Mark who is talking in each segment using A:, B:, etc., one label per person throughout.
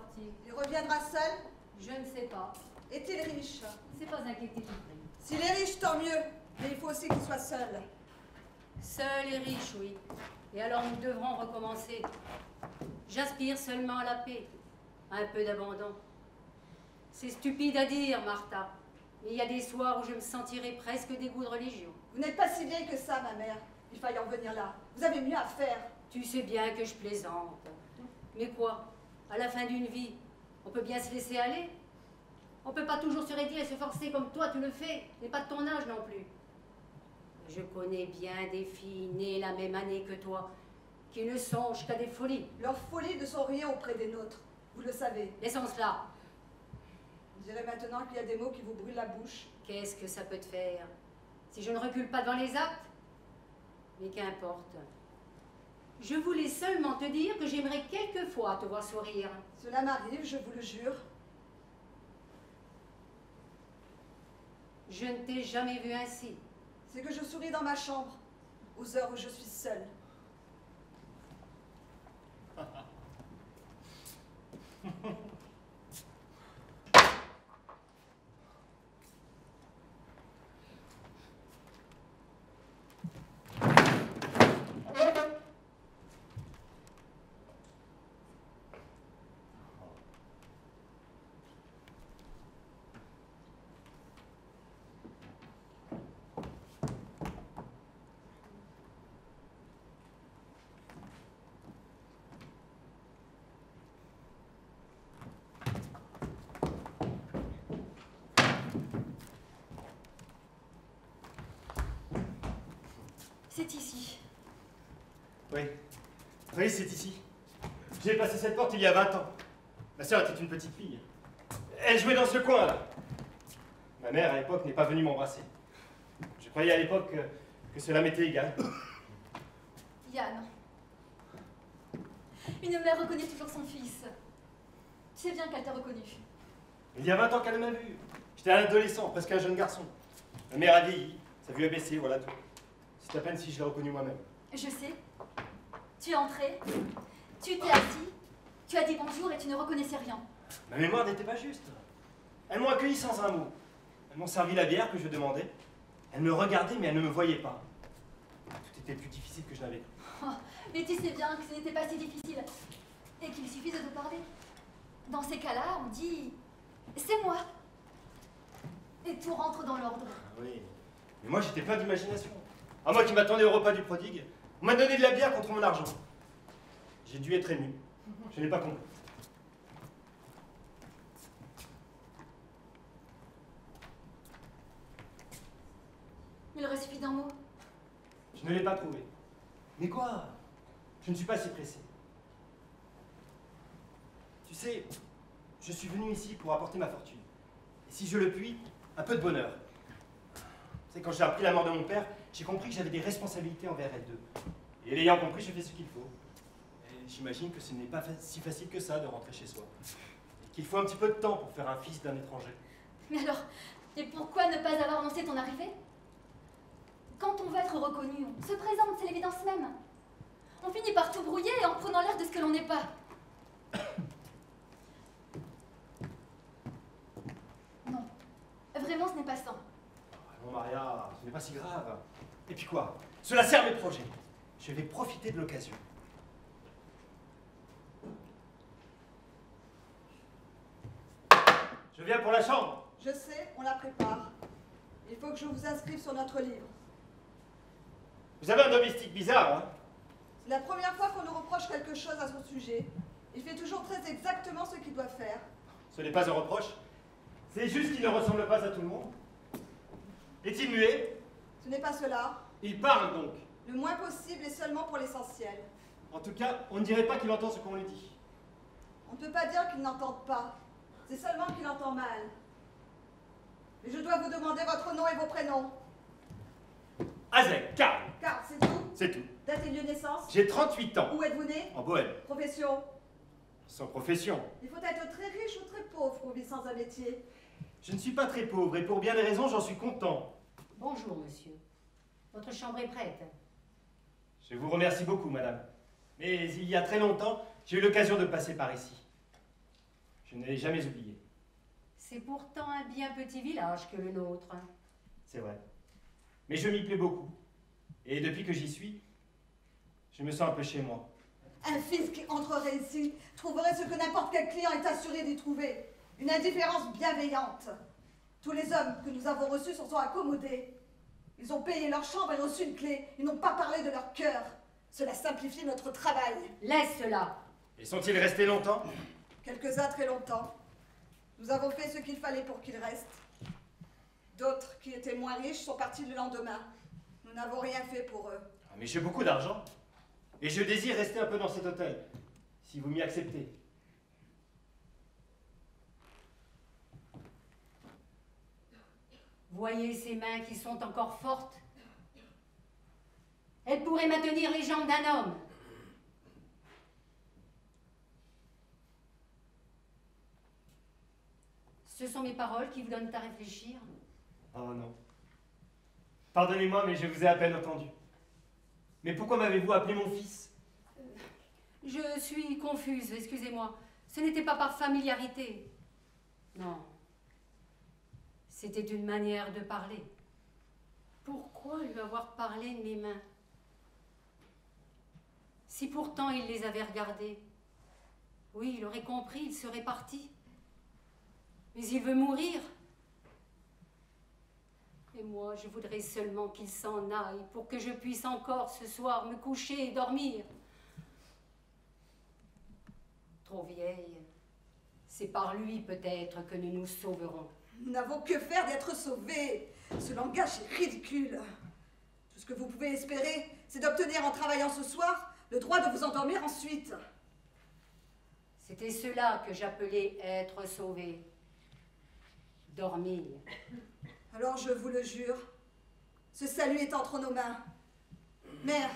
A: sorti?
B: Il reviendra seul?
A: Je ne sais pas.
B: Est-il riche?
A: C'est pas inquiété du prix.
B: S'il est riche, tant mieux. Mais il faut aussi qu'il soit seul.
A: Seul et riche, oui. Et alors nous devrons recommencer. J'aspire seulement à la paix. Un peu d'abandon. C'est stupide à dire, Martha. Mais il y a des soirs où je me sentirais presque dégoût de religion.
B: Vous n'êtes pas si vieille que ça, ma mère. Il faille en venir là. Vous avez mieux à faire.
A: Tu sais bien que je plaisante. Mais quoi? À la fin d'une vie, on peut bien se laisser aller? On peut pas toujours se raidir et se forcer comme toi tu le fais, mais pas de ton âge non plus. Je connais bien des filles nées la même année que toi, qui ne songent qu'à des folies.
B: Leurs folies ne sont rien auprès des nôtres. Vous le savez.
A: Laissons cela.
B: Vous direz maintenant qu'il y a des mots qui vous brûlent la bouche.
A: Qu'est-ce que ça peut te faire? Si je ne recule pas devant les actes? Mais qu'importe. Je voulais seulement te dire que j'aimerais quelquefois te voir sourire.
B: Cela m'arrive, je vous le jure.
A: Je ne t'ai jamais vu ainsi.
B: C'est que je souris dans ma chambre, aux heures où je suis seule.
C: C'est ici.
D: Oui. Oui, c'est ici. J'ai passé cette porte il y a 20 ans. Ma sœur était une petite fille. Elle jouait dans ce coin, là. Ma mère, à l'époque, n'est pas venue m'embrasser. Je croyais à l'époque que cela m'était égal.
C: Yann. Une mère reconnaît toujours son fils. Tu sais bien qu'elle t'a reconnu.
D: Il y a 20 ans qu'elle m'a vu. J'étais un adolescent, presque un jeune garçon. Ma mère a vieilli, sa vue a baissé, voilà tout. C'est à peine si je l'ai reconnu moi-même.
C: Je sais. Tu es entré, tu t'es assis, tu as dit bonjour et tu ne reconnaissais rien.
D: Ma mémoire n'était pas juste. Elles m'ont accueilli sans un mot. Elles m'ont servi la bière que je demandais. Elles me regardaient, mais elles ne me voyaient pas. Tout était plus difficile que je n'avais cru.
C: Oh, mais tu sais bien que ce n'était pas si difficile et qu'il suffisait de parler. Dans ces cas-là, on dit « c'est moi ». Et tout rentre dans l'ordre.
D: Ah oui, mais moi j'étais plein d'imagination. À moi qui m'attendais au repas du prodigue, on m'a donné de la bière contre mon argent. J'ai dû être ému. Je n'ai pas compris.
C: Il aurait suffi d'un mot.
D: Je ne l'ai pas trouvé. Mais quoi? Je ne suis pas si pressé. Tu sais, je suis venu ici pour apporter ma fortune. Et si je le puis, un peu de bonheur. Tu sais, quand j'ai appris la mort de mon père, j'ai compris que j'avais des responsabilités envers elles deux. Et l'ayant compris, je fais ce qu'il faut. Et j'imagine que ce n'est pas si facile que ça de rentrer chez soi. Et qu'il faut un petit peu de temps pour faire un fils d'un étranger.
C: Mais alors, et pourquoi ne pas avoir annoncé ton arrivée? Quand on veut être reconnu, on se présente, c'est l'évidence même. On finit par tout brouiller en prenant l'air de ce que l'on n'est pas. Non, vraiment ce n'est pas ça.
D: Allons Maria, ce n'est pas si grave. Et puis quoi? Cela sert mes projets. Je vais profiter de l'occasion. Je viens pour la chambre.
B: Je sais, on la prépare. Il faut que je vous inscrive sur notre livre.
D: Vous avez un domestique bizarre, hein?
B: C'est la première fois qu'on nous reproche quelque chose à son sujet. Il fait toujours très exactement ce qu'il doit faire.
D: Ce n'est pas un reproche. C'est juste qu'il ne ressemble pas à tout le monde. Est-il muet?
B: Ce n'est pas cela.
D: Il parle donc.
B: Le moins possible et seulement pour l'essentiel.
D: En tout cas, on ne dirait pas qu'il entend ce qu'on lui dit.
B: On ne peut pas dire qu'il n'entende pas. C'est seulement qu'il entend mal. Mais je dois vous demander votre nom et vos prénoms.
D: Azek, Karl.
B: Karl, c'est tout?
D: C'est tout.
B: Date et lieu de naissance?
D: J'ai 38 ans.
B: Où êtes-vous né?
D: En Bohême.
B: Profession?
D: Sans profession.
B: Il faut être très riche ou très pauvre pour vivre sans un métier.
D: Je ne suis pas très pauvre et pour bien des raisons, j'en suis content.
A: Bonjour, monsieur. Votre chambre est prête.
D: Je vous remercie beaucoup, madame. Mais il y a très longtemps, j'ai eu l'occasion de passer par ici. Je ne l'ai jamais oublié.
A: C'est pourtant un bien petit village que le nôtre.
D: C'est vrai. Mais je m'y plais beaucoup. Et depuis que j'y suis, je me sens un peu chez moi.
B: Un fils qui entrerait ici trouverait ce que n'importe quel client est assuré d'y trouver. Une indifférence bienveillante. Tous les hommes que nous avons reçus s'en sont accommodés. Ils ont payé leur chambre et reçu une clé. Ils n'ont pas parlé de leur cœur. Cela simplifie notre travail.
A: Laisse cela.
D: Et sont-ils restés longtemps?
B: Quelques-uns très longtemps. Nous avons fait ce qu'il fallait pour qu'ils restent. D'autres, qui étaient moins riches, sont partis le lendemain. Nous n'avons rien fait pour eux.
D: Ah, mais j'ai beaucoup d'argent. Et je désire rester un peu dans cet hôtel, si vous m'y acceptez.
A: Voyez ces mains qui sont encore fortes. Elles pourraient maintenir les jambes d'un homme. Ce sont mes paroles qui vous donnent à réfléchir.
D: Oh non. Pardonnez-moi, mais je vous ai à peine entendu. Mais pourquoi m'avez-vous appelé mon fils?
A: Je suis confuse, excusez-moi. Ce n'était pas par familiarité. Non. C'était une manière de parler. Pourquoi lui avoir parlé de mes mains? Si pourtant il les avait regardées. Oui, il aurait compris, il serait parti. Mais il veut mourir. Et moi, je voudrais seulement qu'il s'en aille pour que je puisse encore ce soir me coucher et dormir. Trop vieille. C'est par lui peut-être que nous nous sauverons.
B: Nous n'avons que faire d'être sauvés. Ce langage est ridicule. Tout ce que vous pouvez espérer, c'est d'obtenir en travaillant ce soir le droit de vous endormir ensuite.
A: C'était cela que j'appelais être sauvé. Dormir.
B: Alors je vous le jure, ce salut est entre nos mains. Mère,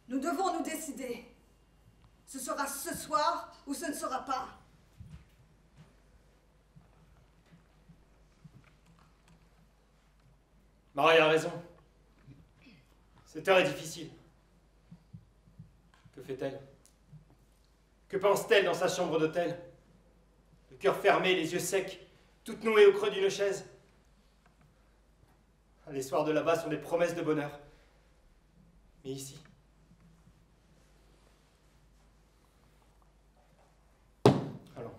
B: nous devons nous décider. Ce sera ce soir ou ce ne sera pas.
D: Marie a raison. Cette heure est difficile. Que fait-elle? Que pense-t-elle dans sa chambre d'hôtel? Le cœur fermé, les yeux secs, toute nouée au creux d'une chaise. Les soirs de là-bas sont des promesses de bonheur. Mais ici... Allons.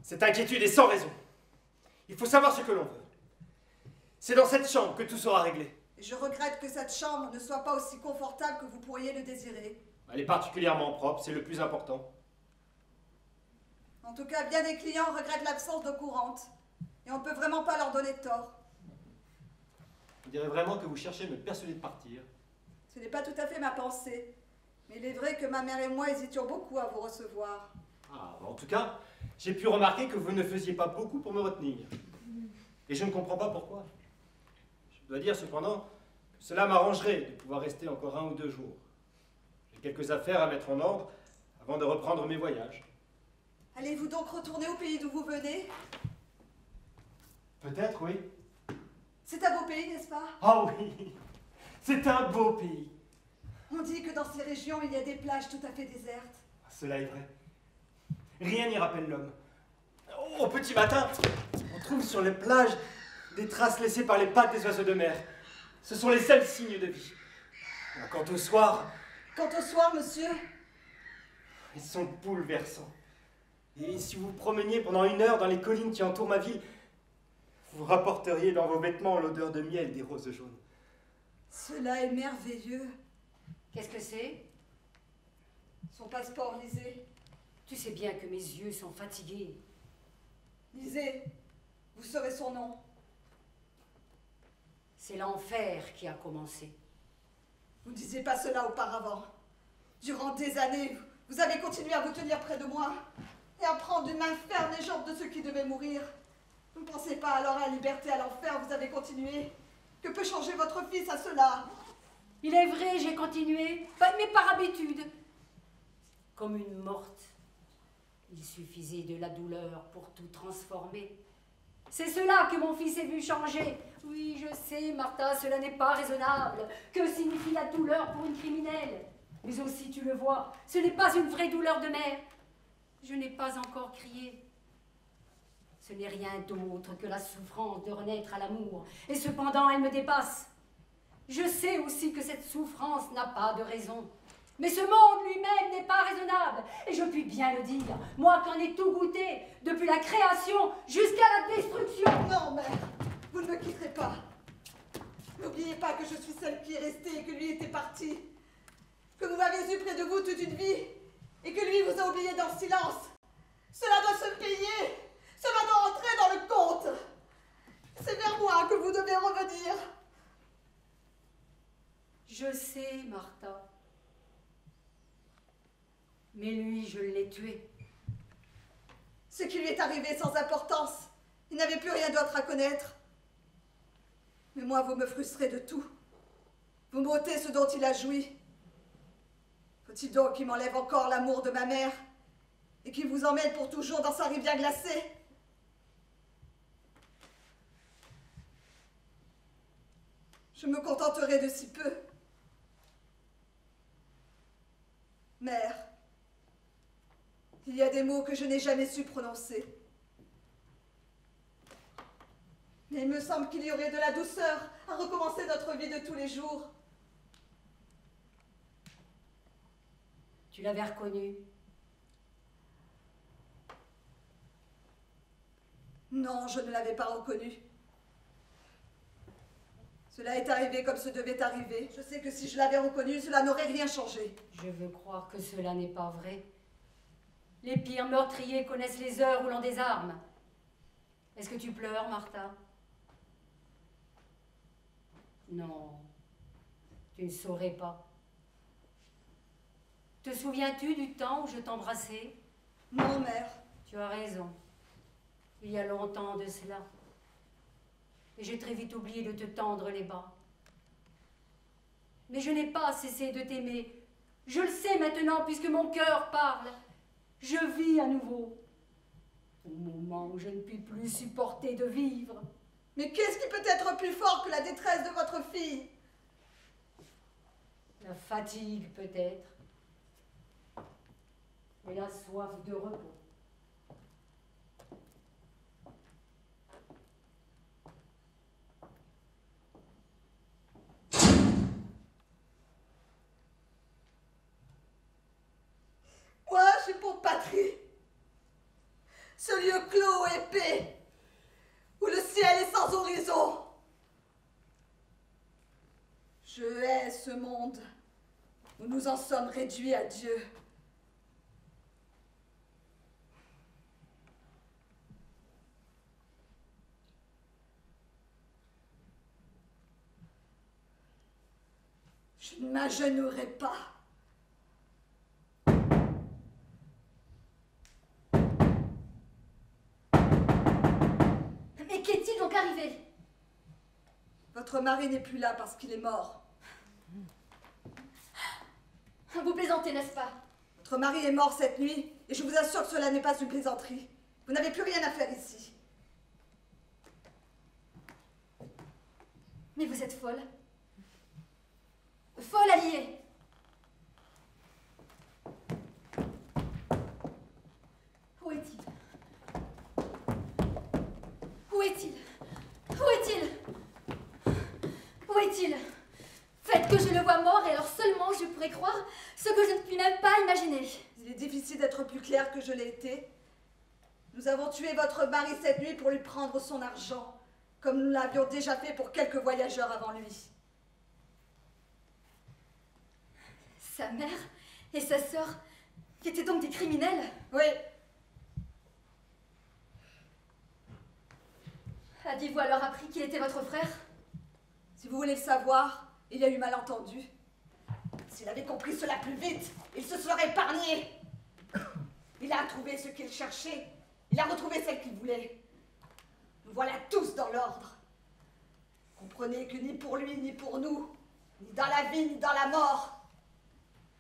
D: Cette inquiétude est sans raison. Il faut savoir ce que l'on veut. C'est dans cette chambre que tout sera réglé.
B: Et je regrette que cette chambre ne soit pas aussi confortable que vous pourriez le désirer.
D: Elle est particulièrement propre, c'est le plus important.
B: En tout cas, bien des clients regrettent l'absence d'eau courante. Et on ne peut vraiment pas leur donner tort.
D: On dirait vraiment que vous cherchez à me persuader de partir.
B: Ce n'est pas tout à fait ma pensée. Mais il est vrai que ma mère et moi hésitions beaucoup à vous recevoir.
D: Ah, en tout cas, j'ai pu remarquer que vous ne faisiez pas beaucoup pour me retenir. Et je ne comprends pas pourquoi. Je dois dire cependant que cela m'arrangerait de pouvoir rester encore 1 ou 2 jours. J'ai quelques affaires à mettre en ordre avant de reprendre mes voyages.
B: Allez-vous donc retourner au pays d'où vous venez?
D: Peut-être, oui.
B: C'est un beau pays, n'est-ce pas?
D: Ah oui, c'est un beau pays.
B: On dit que dans ces régions, il y a des plages tout à fait désertes.
D: Cela est vrai. Rien n'y rappelle l'homme. Au petit matin, on trouve sur les plages des traces laissées par les pattes des oiseaux de mer. Ce sont les seuls signes de vie. Quant au soir...
B: Quant au soir, monsieur,
D: ils sont bouleversants. Et si vous vous promeniez pendant 1 heure dans les collines qui entourent ma ville, vous rapporteriez dans vos vêtements l'odeur de miel des roses jaunes.
B: cela est merveilleux.
A: Qu'est-ce que c'est?
B: Son passeport, lisez.
A: Tu sais bien que mes yeux sont fatigués.
B: Lisez. Vous saurez son nom.
A: C'est l'enfer qui a commencé.
B: Vous ne disiez pas cela auparavant. Durant des années, vous avez continué à vous tenir près de moi et à prendre d'une main ferme les jambes de ceux qui devaient mourir. Vous ne pensez pas alors à la liberté, à l'enfer, vous avez continué. Que peut changer votre fils à cela?
A: Il est vrai, j'ai continué, mais par habitude. Comme une morte. Il suffisait de la douleur pour tout transformer. C'est cela que mon fils ait vu changer. Oui, je sais, Martha, cela n'est pas raisonnable. Que signifie la douleur pour une criminelle? Mais aussi, tu le vois, ce n'est pas une vraie douleur de mère. Je n'ai pas encore crié. Ce n'est rien d'autre que la souffrance de renaître à l'amour. Et cependant, elle me dépasse. Je sais aussi que cette souffrance n'a pas de raison. Mais ce monde lui-même n'est pas raisonnable. Et je puis bien le dire, moi qui en ai tout goûté, depuis la création jusqu'à la destruction.
B: Non, mère, vous ne me quitterez pas. N'oubliez pas que je suis celle qui est restée et que lui était parti. Que vous m'avez eu près de vous toute une vie et que lui vous a oublié dans le silence. Cela doit se payer. Cela doit entrer dans le compte. C'est vers moi que vous devez revenir.
A: Je sais, Martha. Mais lui, je l'ai tué.
B: Ce qui lui est arrivé sans importance. Il n'avait plus rien d'autre à connaître. Mais moi, vous me frustrez de tout. Vous m'ôtez ce dont il a joui. Faut-il donc qu'il m'enlève encore l'amour de ma mère et qu'il vous emmène pour toujours dans sa rivière glacée? Je me contenterai de si peu. Mère, il y a des mots que je n'ai jamais su prononcer. Mais il me semble qu'il y aurait de la douceur à recommencer notre vie de tous les jours.
A: Tu l'avais reconnu?
B: Non, je ne l'avais pas reconnu. Cela est arrivé comme ce devait arriver. Je sais que si je l'avais reconnu, cela n'aurait rien changé.
A: Je veux croire que cela n'est pas vrai. Les pires meurtriers connaissent les heures où l'on désarme. Est-ce que tu pleures, Martha? Non, tu ne saurais pas. Te souviens-tu du temps où je t'embrassais?
B: Non, mère.
A: Tu as raison. Il y a longtemps de cela. Et j'ai très vite oublié de te tendre les bras. Mais je n'ai pas cessé de t'aimer. Je le sais maintenant puisque mon cœur parle. Je vis à nouveau. Au moment où je ne puis plus supporter de vivre.
B: Mais qu'est-ce qui peut être plus fort que la détresse de votre fille?
A: La fatigue peut-être. Et la soif de repos.
B: Moi, j'ai pour patrie ce lieu clos et épais, où le ciel est sans horizon. Je hais ce monde où nous en sommes réduits à Dieu. Je ne m'agenouillerai pas.
C: Mais qu'est-il donc arrivé?
B: Votre mari n'est plus là parce qu'il est mort.
C: Vous plaisantez, n'est-ce pas?
B: Votre mari est mort cette nuit, et je vous assure que cela n'est pas une plaisanterie. Vous n'avez plus rien à faire ici.
C: Mais vous êtes folle. Folle alliée. Où est-il? Où est-il? Où est-il? Où est-il? Faites que je le vois mort et alors seulement je pourrai croire ce que je ne puis même pas imaginer.
B: Il est difficile d'être plus clair que je l'ai été. Nous avons tué votre mari cette nuit pour lui prendre son argent, comme nous l'avions déjà fait pour quelques voyageurs avant lui.
C: Sa mère et sa sœur, qui étaient donc des criminels?
B: Oui,
C: Aviez-vous alors appris qu'il était votre frère?
B: si vous voulez le savoir, il y a eu malentendu. S'il avait compris cela plus vite, il se serait épargné. Il a trouvé ce qu'il cherchait. Il a retrouvé celle qu'il voulait. Nous voilà tous dans l'ordre. Comprenez que ni pour lui, ni pour nous, ni dans la vie, ni dans la mort,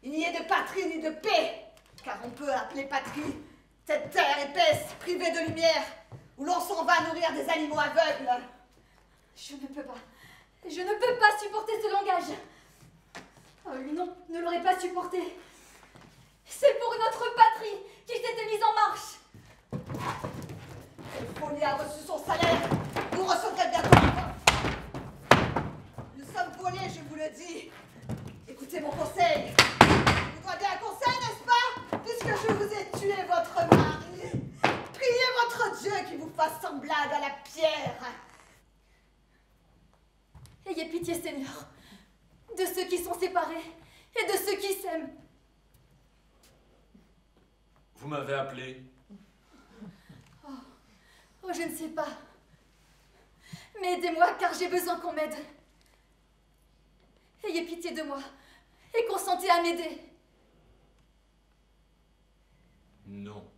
B: il n'y ait de patrie ni de paix, car on peut appeler patrie cette terre épaisse, privée de lumière, où l'on s'en va nourrir des animaux aveugles.
C: Je ne peux pas. Je ne peux pas supporter ce langage. Oh, lui non, ne l'aurait pas supporté. C'est pour notre patrie qu'il s'était mis en marche.
B: Folie a reçu son salaire. Vous recevrez bientôt. Nous sommes volés, je vous le dis. Écoutez mon conseil. Vous doit bien un conseil, n'est-ce pas? Puisque je vous ai tué votre mari. Priez votre Dieu qui vous fasse semblable à la pierre.
C: Ayez pitié, Seigneur, de ceux qui sont séparés et de ceux qui s'aiment.
E: Vous m'avez appelé.
C: Oh, je ne sais pas. Mais aidez-moi, car j'ai besoin qu'on m'aide. Ayez pitié de moi et consentez à m'aider.
E: Non.